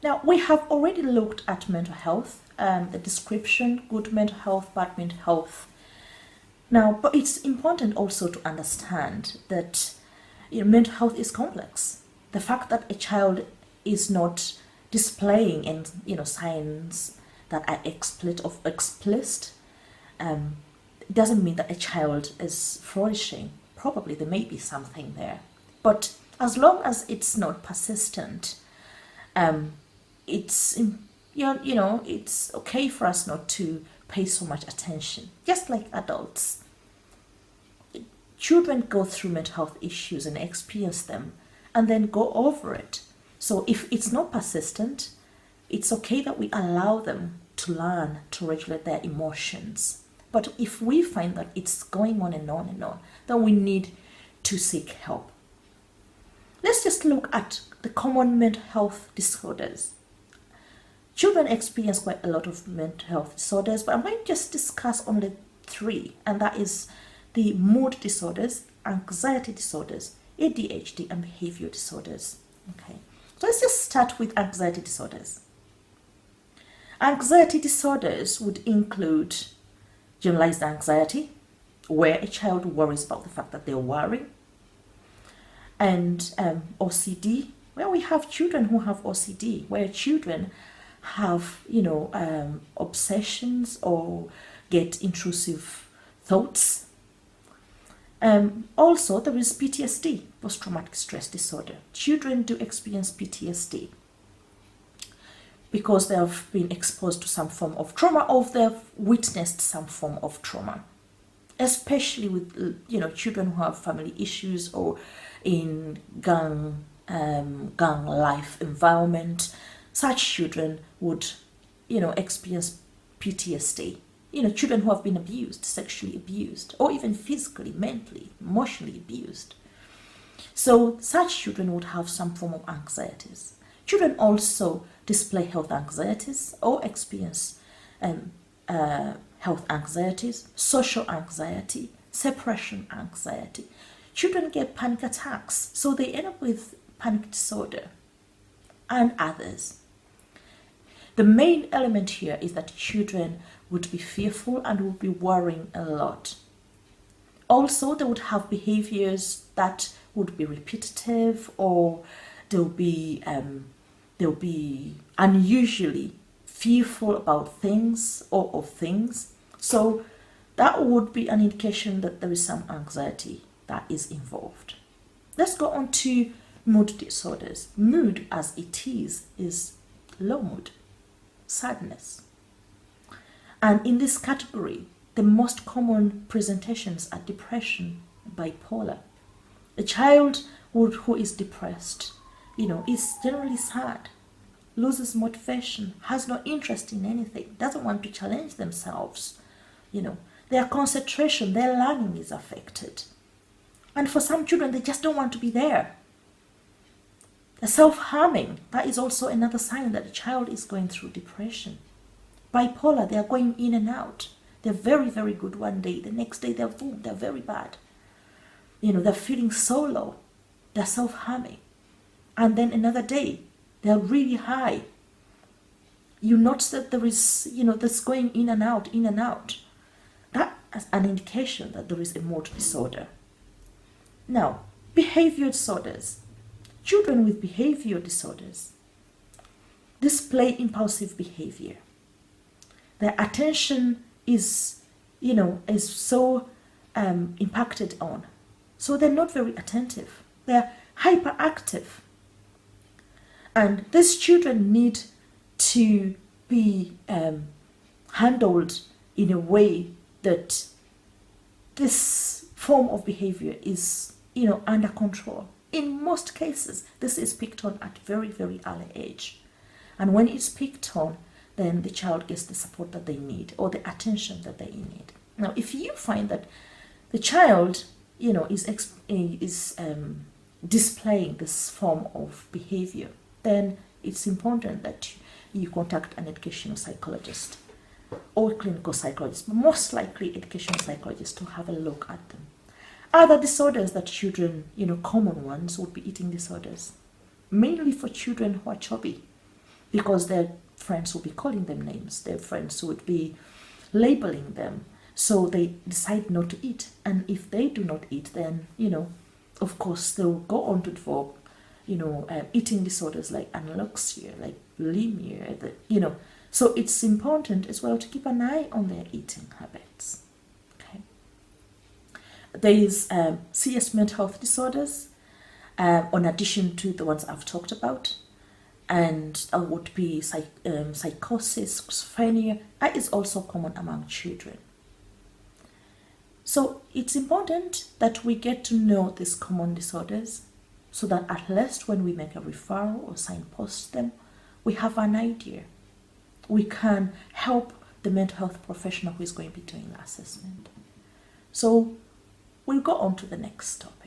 Now, we have already looked at mental health, the description, good mental health, bad mental health. Now, but it's important also to understand that mental health is complex. The fact that a child is not displaying and signs that are explicit doesn't mean that a child is flourishing. Probably there may be something there, but as long as it's not persistent, it's it's okay for us not to pay so much attention. Just like adults, children go through mental health issues and experience them and then go over it. So if it's not persistent, it's okay that we allow them to learn to regulate their emotions. But if we find that it's going on and on and on, then we need to seek help. Let's just look at the common mental health disorders. Children experience quite a lot of mental health disorders, but I might just discuss only 3, and that is the mood disorders, anxiety disorders, ADHD, and behavior disorders. Okay, so let's just start with anxiety disorders. Anxiety disorders would include generalized anxiety, where a child worries about the fact that they're worrying, and OCD, where we have children who have OCD, where children have obsessions or get intrusive thoughts. Also, there is PTSD, post-traumatic stress disorder. Children do experience PTSD because they have been exposed to some form of trauma, or they've witnessed some form of trauma, especially with children who have family issues or in gang life environment. Such children would experience PTSD. Children who have been abused, sexually abused, or even physically, mentally, emotionally abused. So such children would have some form of anxieties. Children also display health anxieties or experience health anxieties, social anxiety, separation anxiety. Children get panic attacks, so they end up with panic disorder and others. The main element here is that children would be fearful and would be worrying a lot. Also, they would have behaviors that would be repetitive, or they'll be unusually fearful about things or of things. So that would be an indication that there is some anxiety that is involved. Let's go on to mood disorders. Mood, as it is low mood, sadness. And in this category, the most common presentations are depression, bipolar. A child who is depressed, is generally sad, loses motivation, has no interest in anything, doesn't want to challenge themselves. Their concentration, their learning is affected. And for some children, they just don't want to be there. The self-harming, that is also another sign that a child is going through depression. Bipolar, they are going in and out. They're very, very good one day. The next day, they're very bad. They're feeling so low. They're self-harming. And then another day, they're really high. You notice that there is, that's going in and out, in and out. That is an indication that there is a mood disorder. Now, behavior disorders. Children with behavior disorders display impulsive behavior. Their attention is so impacted on. So they're not very attentive. They're hyperactive. And these children need to be handled in a way that this form of behavior is, under control. In most cases, this is picked on at very, very early age. And when it's picked on, then the child gets the support that they need or the attention that they need. Now, if you find that the child, is displaying this form of behavior, then it's important that you contact an educational psychologist or clinical psychologist, most likely educational psychologist, to have a look at them. Other disorders that children, common ones would be eating disorders, mainly for children who are chubby. because their friends will be calling them names, their friends would be labeling them. So they decide not to eat. And if they do not eat, then, of course, they'll go on to develop, eating disorders like anorexia, like bulimia, So it's important as well to keep an eye on their eating habits. Okay. There is serious mental health disorders, in addition to the ones I've talked about. And that would be psychosis, schizophrenia. That is also common among children. So it's important that we get to know these common disorders so that at least when we make a referral or signpost them, we have an idea. We can help the mental health professional who is going to be doing the assessment. So we'll go on to the next topic.